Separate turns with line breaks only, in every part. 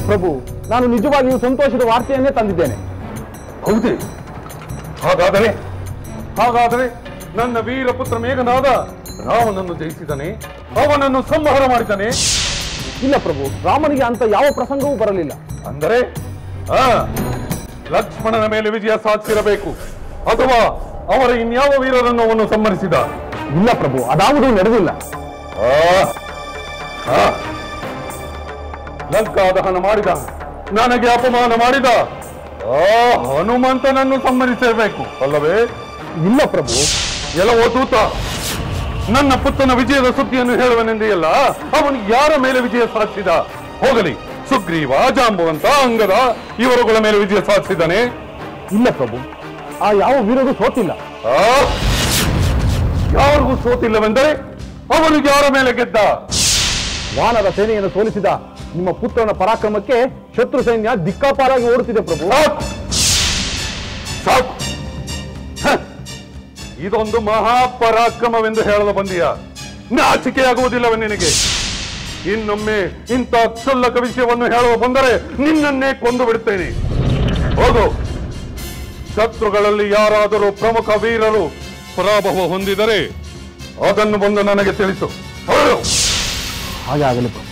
ಪ್ರಭು, ನಾನು ನಿಜವಾಗಿಯೂ ಸಂತೋಷದ ವಾರ್ತೆಯನ್ನೇ ತಂದಿದ್ದೇನೆ.
ಹೌದೇ? ಹಾಗಾದರೆ ನನ್ನ ವೀರಪುತ್ರ ಮೇಘನಾದ ರಾಮನನ್ನು ಜಯಿಸಿದನೆ, ಅವನನ್ನು ಸಂಹಾರ ಮಾಡಿದನೆ?
ಇಲ್ಲ ಪ್ರಭು, ರಾಮನಿಗೆ ಅಂತ ಯಾವ ಪ್ರಸಂಗವೂ ಬರಲಿಲ್ಲ.
ಅಂದರೆ ಲಕ್ಷ್ಮಣನ ಮೇಲೆ ವಿಜಯ ಸಾಧಿಸಿರಬೇಕು, ಅಥವಾ ಅವರ ಇನ್ಯಾವ ವೀರರನ್ನು ಅವನು ಸಂಹರಿಸಿದ?
ಇಲ್ಲ ಪ್ರಭು, ಅದಾವುದೂ ನಡೆದಿಲ್ಲ.
ಲಂಕಾದಹನ ಮಾಡಿದ, ನನಗೆ ಅಪಮಾನ ಮಾಡಿದ ಹನುಮಂತನನ್ನು ಸಂಹರಿಸಬೇಕು ಅಲ್ಲವೇ?
ಇಲ್ಲ ಪ್ರಭು.
ಎಲ್ಲವೋ ದೂತ, ನನ್ನ ಪುತ್ರನ ವಿಜಯದ ಸುದ್ದಿಯನ್ನು ಹೇಳುವನೆಂದೆಯಲ್ಲ, ಅವನು ಯಾರ ಮೇಲೆ ವಿಜಯ ಸಾಧಿಸಿದ? ಹೋಗಲಿ, ಸುಗ್ರೀವ, ಜಾಂಬವಂತ, ಅಂಗದ ಇವರುಗಳ ಮೇಲೆ ವಿಜಯ ಸಾಧಿಸಿದ್ದಾನೆ?
ಇಲ್ಲ ಪ್ರಭು, ಆ ಯಾವ ವೀರರು ಸೋತಿಲ್ಲ.
ಯಾರಿಗೂ ಸೋತಿಲ್ಲವೆಂದರೆ ಅವನಿಗೆ ಯಾರ ಮೇಲೆ ಗೆದ್ದ?
ವಾನರ ಸೇನೆಯನ್ನು ಸೋಲಿಸಿದ ನಿಮ್ಮ ಪುತ್ರನ ಪರಾಕ್ರಮಕ್ಕೆ ಶತ್ರು ಸೈನ್ಯ ದಿಕ್ಕಾಪಾರಾಗಿ ಓಡುತ್ತಿದೆ ಪ್ರಭು.
ಸಾಕು, ಇದೊಂದು ಮಹಾಪರಾಕ್ರಮವೆಂದು ಹೇಳಲು ಬಂದೀಯ? ನಾಚಿಕೆಯಾಗುವುದಿಲ್ಲವೇ ನಿನಗೆ? ಇನ್ನೊಮ್ಮೆ ಇಂಥ ಕ್ಷುಲ್ಲಕ ವಿಷಯವನ್ನು ಹೇಳುವ ಬಂದರೆ ನಿನ್ನನ್ನೇ ಕೊಂದು ಬಿಡುತ್ತೇನೆ. ಹೋಗು, ಶತ್ರುಗಳಲ್ಲಿ ಯಾರಾದರೂ ಪ್ರಮುಖ ವೀರರು ಪರಾಭವ ಹೊಂದಿದರೆ ಅದನ್ನು ಬಂದು ನನಗೆ ತಿಳಿಸು.
ಹಾಗೆ ಆಗಲಿ ಪ್ರಭು.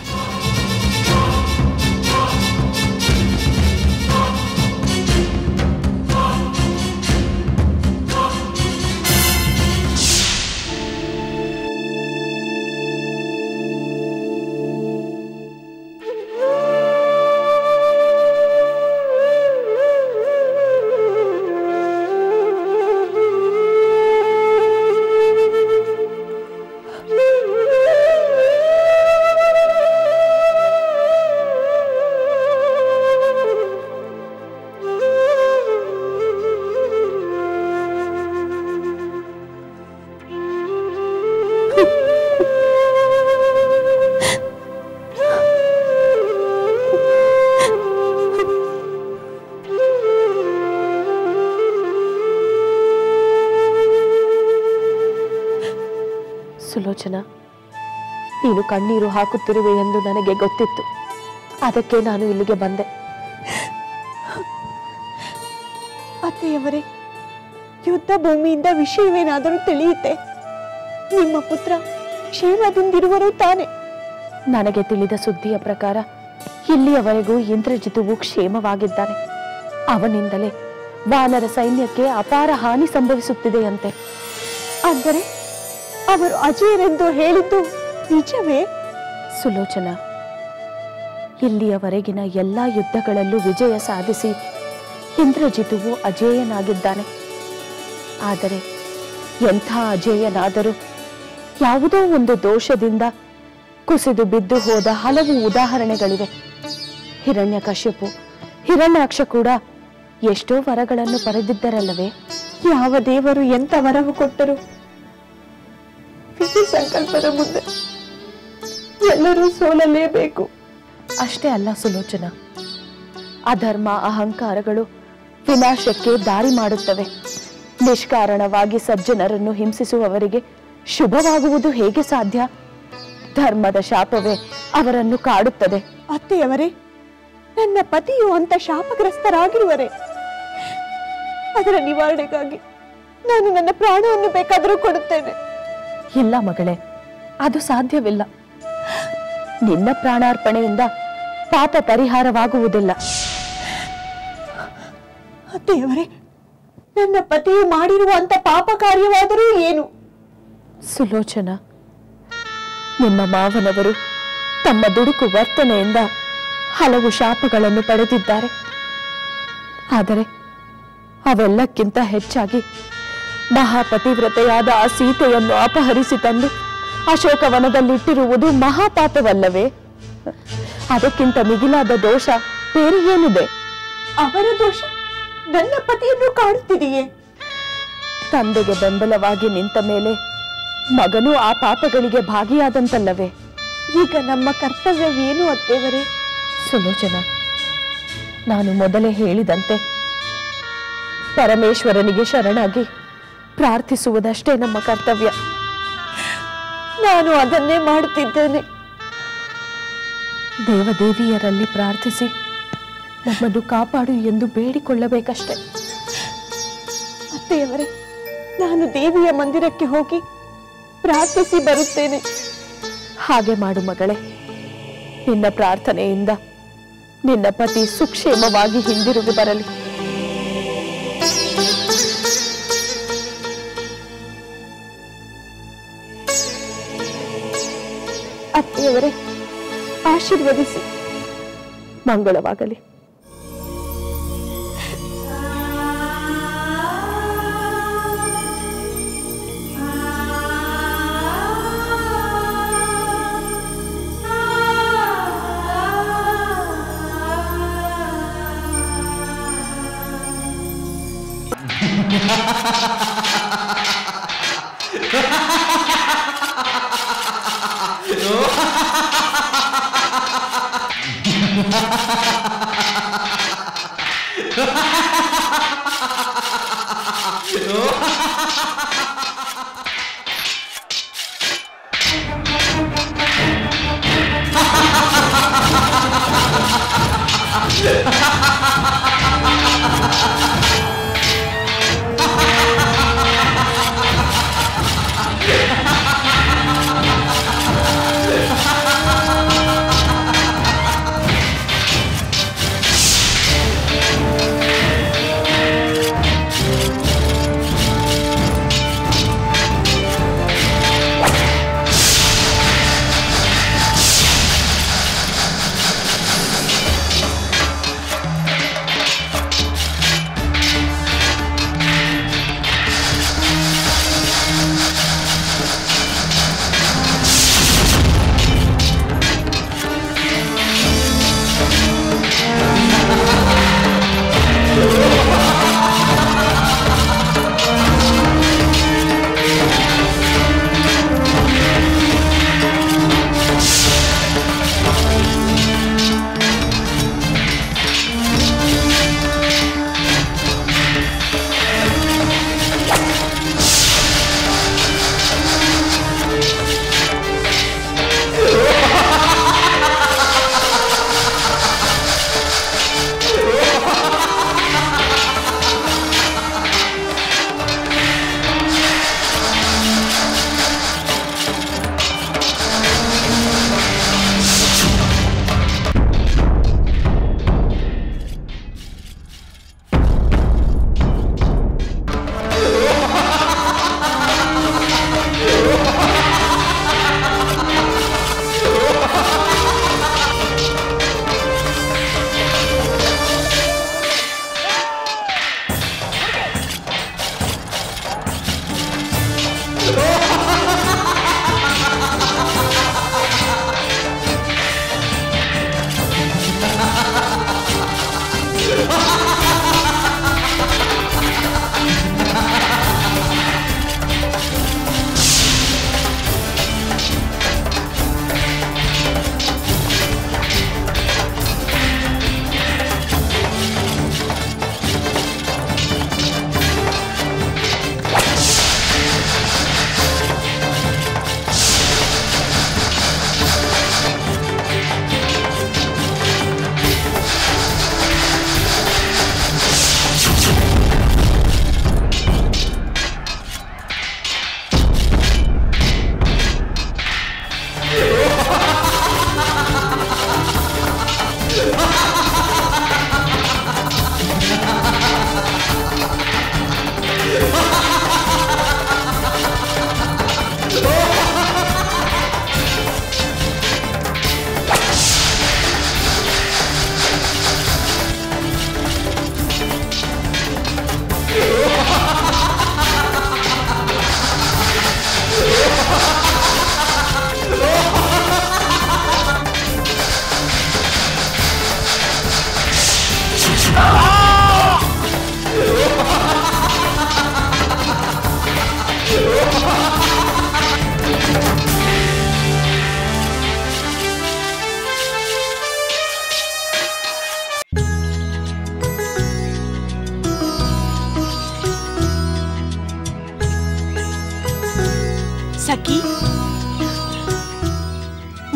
ಸುಲೋಚನಾ, ನೀನು ಕಣ್ಣೀರು ಹಾಕುತ್ತಿರುವೆ ಎಂದು ನನಗೆ ಗೊತ್ತಿತ್ತು. ಅದಕ್ಕೆ ನಾನು ಇಲ್ಲಿಗೆ ಬಂದೆ.
ಅತ್ತೆಯವರೇ, ಯುದ್ಧ ಭೂಮಿಯಿಂದ ವಿಷಯವೇನಾದರೂ ತಿಳಿಯುತ್ತೆ? ನಿಮ್ಮ ಪುತ್ರ ಕ್ಷೇಮದಿಂದಿರುವರು ತಾನೆ?
ನನಗೆ ತಿಳಿದ ಸುದ್ದಿಯ ಪ್ರಕಾರ ಇಲ್ಲಿಯವರೆಗೂ ಇಂದ್ರಜಿತುವು ಕ್ಷೇಮವಾಗಿದ್ದಾನೆ. ಅವನಿಂದಲೇ ವಾನರ ಸೈನ್ಯಕ್ಕೆ ಅಪಾರ ಹಾನಿ ಸಂಭವಿಸುತ್ತಿದೆಯಂತೆ.
ಅಂದರೆ ಅವರು ಅಜೇಯರೆಂದು ಹೇಳಿದ್ದು ನಿಜವೇ?
ಸುಲೋಚನಾ, ಇಲ್ಲಿಯವರೆಗಿನ ಎಲ್ಲ ಯುದ್ಧಗಳಲ್ಲೂ ವಿಜಯ ಸಾಧಿಸಿ ಇಂದ್ರಜಿತುವು ಅಜೇಯನಾಗಿದ್ದಾನೆ. ಆದರೆ ಎಂಥ ಅಜೇಯನಾದರೂ ಯಾವುದೋ ಒಂದು ದೋಷದಿಂದ ಕುಸಿದು ಬಿದ್ದು ಹೋದ ಹಲವು ಉದಾಹರಣೆಗಳಿವೆ. ಹಿರಣ್ಯಕಶ್ಯಪು, ಹಿರಣ್ಯಾಕ್ಷ ಕೂಡ ಎಷ್ಟೋ ವರಗಳನ್ನು ಪಡೆದಿದ್ದರಲ್ಲವೇ?
ಯಾವ ದೇವರು ಎಂಥ ವರವು ಕೊಟ್ಟರು ವಿಧಿ ಸಂಕಲ್ಪದ ಮುಂದೆ ಎಲ್ಲರೂ ಸೋಲಲೇಬೇಕು.
ಅಷ್ಟೇ ಅಲ್ಲ ಸುಲೋಚನಾ, ಅಧರ್ಮ ಅಹಂಕಾರಗಳು ವಿನಾಶಕ್ಕೆ ದಾರಿ ಮಾಡುತ್ತವೆ. ನಿಷ್ಕಾರಣವಾಗಿ ಸಜ್ಜನರನ್ನು ಹಿಂಸಿಸುವವರಿಗೆ ಶುಭವಾಗುವುದು ಹೇಗೆ ಸಾಧ್ಯ? ಧರ್ಮದ ಶಾಪವೇ ಅವರನ್ನು ಕಾಡುತ್ತದೆ.
ಅತ್ತೆಯವರೇ, ನನ್ನ ಪತಿಯು ಅಂತ ಶಾಪಗ್ರಸ್ತರಾಗಿರುವರೆ. ಅದರ ನಿವಾರಣೆಗಾಗಿ ನಾನು ನನ್ನ ಪ್ರಾಣವನ್ನು ಬೇಕಾದರೂ ಕೊಡುತ್ತೇನೆ.
ಇಲ್ಲ ಮಗಳೇ, ಅದು ಸಾಧ್ಯವಿಲ್ಲ. ನಿನ್ನ ಪ್ರಾಣಾರ್ಪಣೆಯಿಂದ ಪಾಪ ಪರಿಹಾರವಾಗುವುದಿಲ್ಲ.
ಅತ್ತೆಯವರೇ, ನನ್ನ ಪತಿಯು ಮಾಡಿರುವಂತ ಪಾಪ ಕಾರ್ಯವಾದರೂ ಏನು?
ಸುಲೋಚನಾ, ನಿಮ್ಮ ಮಾವನವರು ತಮ್ಮ ದುಡುಕು ವರ್ತನೆಯಿಂದ ಹಲವು ಶಾಪಗಳನ್ನು ಪಡೆದಿದ್ದಾರೆ. ಆದರೆ ಅವೆಲ್ಲಕ್ಕಿಂತ ಹೆಚ್ಚಾಗಿ ಮಹಾಪತಿವ್ರತೆಯಾದ ಆ ಸೀತೆಯನ್ನು ಅಪಹರಿಸಿ ತಂದು ಅಶೋಕವನದಲ್ಲಿಟ್ಟಿರುವುದು ಮಹಾಪಾಪವಲ್ಲವೇ? ಅದಕ್ಕಿಂತ ಮಿಗಿಲಾದ ದೋಷ ಬೇರೆ ಏನಿದೆ?
ಅವರ ದೋಷ ನನ್ನ ಪತಿಯನ್ನು ಕಾಡುತ್ತಿದೆಯೇ?
ತಂದೆಗೆ ಬೆಂಬಲವಾಗಿ ನಿಂತ ಮೇಲೆ ಮಗನೂ ಆ ಪಾಪಗಳಿಗೆ ಭಾಗಿಯಾದಂತಲ್ಲವೇ?
ಈಗ ನಮ್ಮ ಕರ್ತವ್ಯವೇನು ಅತ್ತೇವರೇ?
ಸುಲೋಚನಾ, ನಾನು ಮೊದಲೇ ಹೇಳಿದಂತೆ ಪರಮೇಶ್ವರನಿಗೆ ಶರಣಾಗಿ ಪ್ರಾರ್ಥಿಸುವುದಷ್ಟೇ ನಮ್ಮ ಕರ್ತವ್ಯ.
ನಾನು ಅದನ್ನೇ ಮಾಡುತ್ತಿದ್ದೇನೆ.
ದೇವದೇವಿಯರಲ್ಲಿ ಪ್ರಾರ್ಥಿಸಿ ನಮ್ಮನ್ನು ಕಾಪಾಡು ಎಂದು ಬೇಡಿಕೊಳ್ಳಬೇಕಷ್ಟೆ.
ಅತ್ತೆಯವರೇ, ನಾನು ದೇವಿಯ ಮಂದಿರಕ್ಕೆ ಹೋಗಿ ಪ್ರಾರ್ಥಿಸಿ ಬರುತ್ತೇನೆ.
ಹಾಗೆ ಮಾಡು ಮಗಳೇ. ನಿನ್ನ ಪ್ರಾರ್ಥನೆಯಿಂದ ನಿನ್ನ ಪತಿ ಸುಕ್ಷೇಮವಾಗಿ ಹಿಂದಿರುಗಿ ಬರಲಿ.
ಅತ್ತೆಯವರೇ, ಆಶೀರ್ವದಿಸಿ.
ಮಂಗಳವಾಗಲಿ.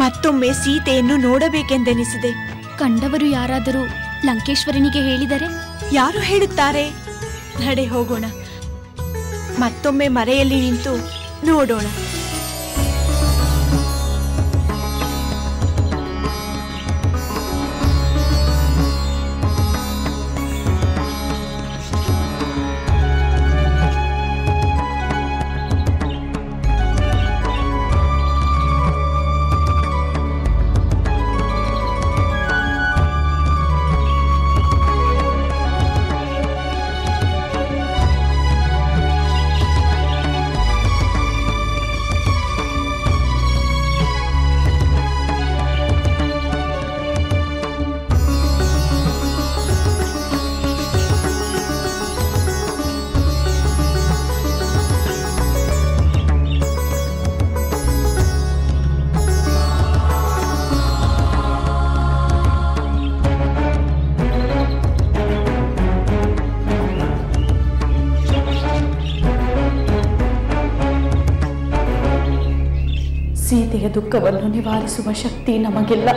ಮತ್ತೊಮ್ಮೆ ಸೀತೆಯನ್ನು ನೋಡಬೇಕೆಂದೆನಿಸಿದೆ.
ಕಂಡವರು ಯಾರಾದರೂ ಲಂಕೇಶ್ವರನಿಗೆ ಹೇಳಿದರೆ?
ಯಾರು ಹೇಳುತ್ತಾರೆ? ನಡೆ ಹೋಗೋಣ. ಮತ್ತೊಮ್ಮೆ ಮರೆಯಲ್ಲಿ ನಿಂತು ನೋಡೋಣ.
ಸೀತೆಯ ದುಃಖವನ್ನು ನಿವಾರಿಸುವ ಶಕ್ತಿ ನಮಗಿಲ್ಲ.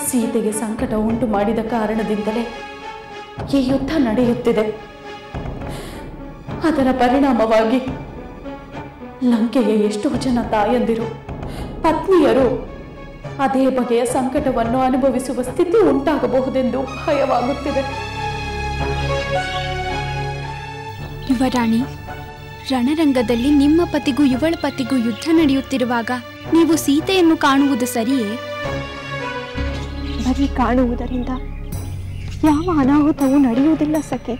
ಸೀತೆಗೆ ಸಂಕಟ ಉಂಟು ಮಾಡಿದ ಕಾರಣದಿಂದಲೇ ಈ ಯುದ್ಧ ನಡೆಯುತ್ತಿದೆ. ಅದರ ಪರಿಣಾಮವಾಗಿ ಲಂಕೆಯ ಎಷ್ಟೋ ಜನ ತಾಯಂದಿರು, ಪತ್ನಿಯರು ಅದೇ ಬಗೆಯ ಸಂಕಟವನ್ನು ಅನುಭವಿಸುವ ಸ್ಥಿತಿ ಉಂಟಾಗಬಹುದೆಂದು ಭಯವಾಗುತ್ತಿದೆ.
ಯುವರಾಣಿ, ರಣರಂಗದಲ್ಲಿ ನಿಮ್ಮ ಪತಿಗೂ ಇವಳ ಪತಿಗೂ ಯುದ್ಧ ನಡೆಯುತ್ತಿರುವಾಗ ನೀವು ಸೀತೆಯನ್ನು ಕಾಣುವುದು ಸರಿಯೇ?
ಬರೀ ಕಾಣುವುದರಿಂದ ಯಾವ ಅನಾಹುತವೂ ನಡೆಯುವುದಿಲ್ಲ ಸಖಿ.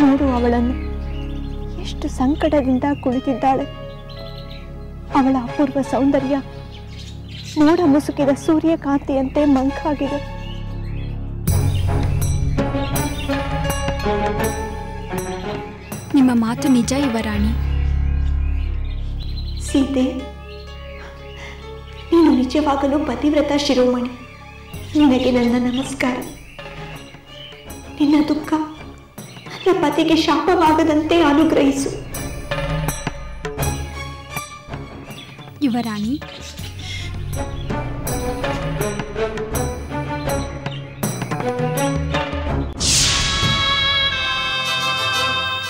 ನೋಡು, ಅವಳನ್ನು ಎಷ್ಟು ಸಂಕಟದಿಂದ ಕುಳಿತಿದ್ದಾಳೆ. ಅವಳ ಅಪೂರ್ವ ಸೌಂದರ್ಯ ಮೋಡ ಮುಸುಕಿದ ಸೂರ್ಯಕಾಂತಿಯಂತೆ ಮಂಕಾಗಿದೆ.
ನಿಮ್ಮ ಮಾತು ನಿಜ ಯುವರಾಣಿ.
ಸೀತೆ, ನೀನು ನಿಜವಾಗಲೂ ಪತಿವ್ರತ ಶಿರೋಮಣಿ. ನಿನಗೆ ನನ್ನ ನಮಸ್ಕಾರ. ನಿನ್ನ ದುಃಖ ನನ್ನ ಪತಿಗೆ ಶಾಪವಾಗದಂತೆ ಅನುಗ್ರಹಿಸು.
ಯುವರಾಣಿ,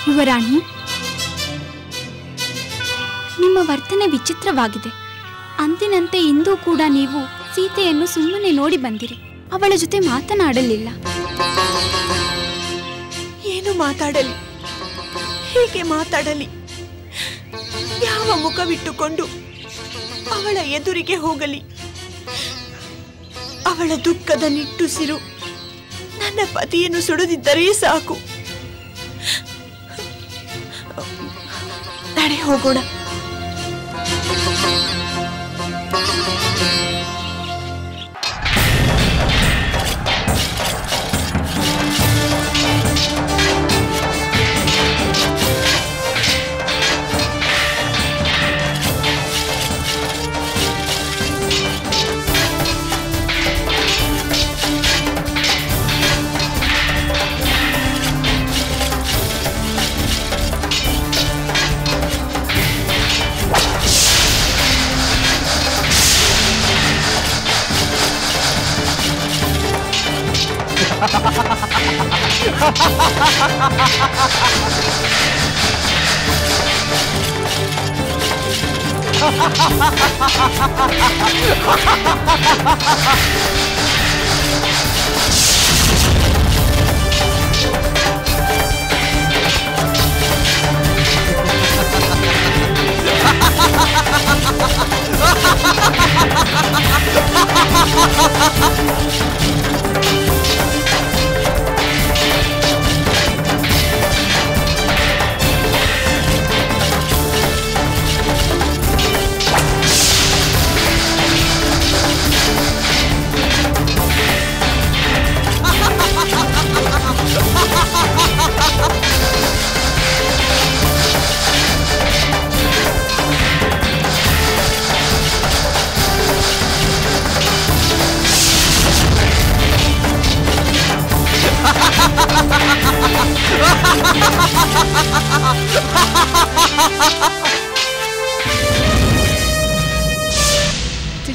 ಯುವರಾಣಿ, ನಿಮ್ಮ ವರ್ತನೆ ವಿಚಿತ್ರವಾಗಿದೆ. ಅಂದಿನಂತೆ ಇಂದೂ ಕೂಡ ನೀವು ಸೀತೆಯನ್ನು ಸುಮ್ಮನೆ ನೋಡಿ ಬಂದಿರಿ, ಅವಳ ಜೊತೆ ಮಾತನಾಡಲಿಲ್ಲ.
ಏನು ಮಾತಾಡಲಿ? ಹೀಗೆ ಮಾತಾಡಲಿ? ಯಾವ ಮುಖವಿಟ್ಟುಕೊಂಡು ಅವಳ ಎದುರಿಗೆ ಹೋಗಲಿ? ಅವಳ ದುಃಖದ ನಿಟ್ಟುಸಿರು ನನ್ನ ಪತಿಯನ್ನು ಸುಡುತ್ತಿದ್ದರೆ ಸಾಕು. ನಡೆ ಹೋಗೋಣ.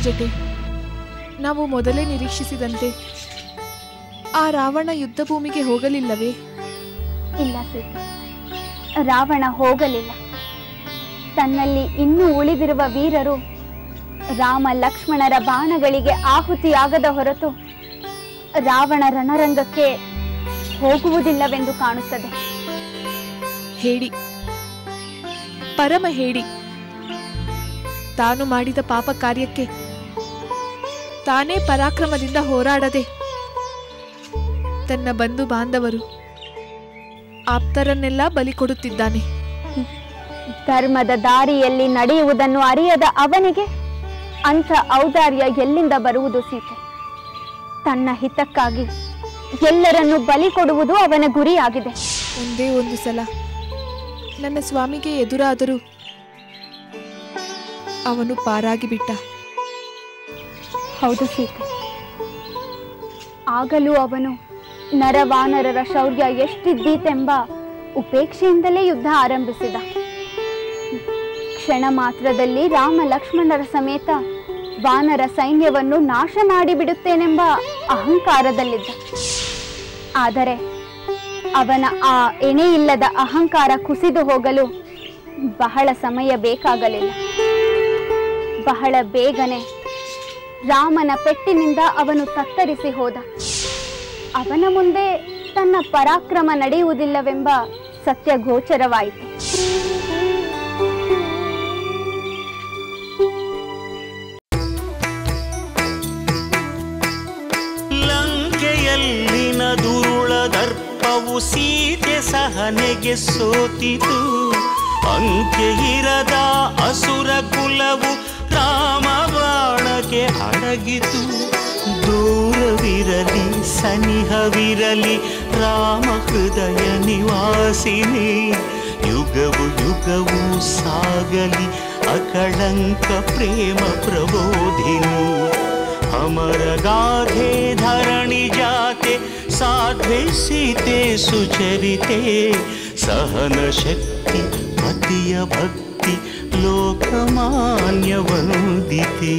ಜಟೆ, ನಾವು ಮೊದಲೇ ನಿರೀಕ್ಷಿಸಿದಂತೆ ಆ ರಾವಣ ಯುದ್ಧ ಭೂಮಿಗೆ ಹೋಗಲಿಲ್ಲವೇ?
ಇಲ್ಲ ಸೀತೆ, ರಾವಣ ಹೋಗಲಿಲ್ಲ. ತನ್ನಲ್ಲಿ ಇನ್ನೂ ಉಳಿದಿರುವ ವೀರರು ರಾಮ ಲಕ್ಷ್ಮಣರ ಬಾಣಗಳಿಗೆ ಆಹುತಿಯಾಗದ ಹೊರತು ರಾವಣ ರಣರಂಗಕ್ಕೆ ಹೋಗುವುದಿಲ್ಲವೆಂದು ಕಾಣುತ್ತದೆ.
ಹೇಳಿ, ಪರಮ ಹೇಳಿ, ತಾನು ಮಾಡಿದ ಪಾಪ ಕಾರ್ಯಕ್ಕೆ ತಾನೇ ಪರಾಕ್ರಮದಿಂದ ಹೋರಾಡದೆ ತನ್ನ ಬಂಧು ಬಾಂಧವರು ಆಪ್ತರನ್ನೆಲ್ಲ ಬಲಿ ಕೊಡುತ್ತಿದ್ದಾನೆ.
ಧರ್ಮದ ದಾರಿಯಲ್ಲಿ ನಡೆಯುವುದನ್ನು ಅರಿಯದ ಅವನಿಗೆ ಅಂಥ ಔದಾರ್ಯ ಎಲ್ಲಿಂದ ಬರುವುದು ಸೀತೆ? ತನ್ನ ಹಿತಕ್ಕಾಗಿ ಎಲ್ಲರನ್ನು ಬಲಿ ಕೊಡುವುದು ಅವನ ಗುರಿಯಾಗಿದೆ.
ಒಂದೇ ಒಂದು ಸಲ ನನ್ನ ಸ್ವಾಮಿಗೆ ಎದುರಾದರೂ ಅವನು ಪಾರಾಗಿ ಬಿಟ್ಟ.
ಹೌದು ಸೀತೆ, ಆಗಲೂ ಅವನು ನರವಾನರರ ಶೌರ್ಯ ಎಷ್ಟಿದ್ದೀತೆಂಬ ಉಪೇಕ್ಷೆಯಿಂದಲೇ ಯುದ್ಧ ಆರಂಭಿಸಿದ. ಕ್ಷಣ ಮಾತ್ರದಲ್ಲಿ ರಾಮ ಲಕ್ಷ್ಮಣರ ಸಮೇತ ವಾನರ ಸೈನ್ಯವನ್ನು ನಾಶ ಮಾಡಿಬಿಡುತ್ತೇನೆಂಬ ಅಹಂಕಾರದಲ್ಲಿದ್ದ. ಆದರೆ ಅವನ ಆ ಎಣೆಯಿಲ್ಲದ ಅಹಂಕಾರ ಕುಸಿದು ಹೋಗಲು ಬಹಳ ಸಮಯ ಬೇಕಾಗಲಿಲ್ಲ. ಬಹಳ ಬೇಗನೆ ರಾಮನ ಪೆಟ್ಟಿನಿಂದ ಅವನು ತತ್ತರಿಸಿ ಹೋದ. ಅವನ ಮುಂದೆ ತನ್ನ ಪರಾಕ್ರಮ ನಡೆಯುವುದಿಲ್ಲವೆಂಬ ಸತ್ಯ ಗೋಚರವಾಯಿತು.
ಲಂಕೆಯಲ್ಲಿನ ದುರುಳ ದರ್ಪವು ಸೀತೆ ಸಹನೆಗೆ ಸೋತಿತು. ಅಂಕೆ ಇರದ ಅಸುರ ಕುಲವು ರಾಮ ಬಾಣಕ್ಕೆ ಅಡಗಿತು. ದೂರವಿರಲಿ ಸನಿಹವಿರಲಿ ರಾಮ ಹೃದಯ ನಿವಾಸಿನಿ. ಯುಗವು ಯುಗವು ಸಾಗಲಿ ಅಕಳಂಕ ಪ್ರೇಮ ಪ್ರಬೋಧಿನಿ. ಅಮರ ಗಾಧೆ ಧರಣಿ ಜಾತೆ ಸಾಧ್ವೆ ಸೀತೆ ಸುಚರಿತೆ. ಸಹನ ಶಕ್ತಿ ಪತಿಯ ಭಕ್ತಿ ಲೋಕಮಾನ್ಯ ವಂದಿತೆ.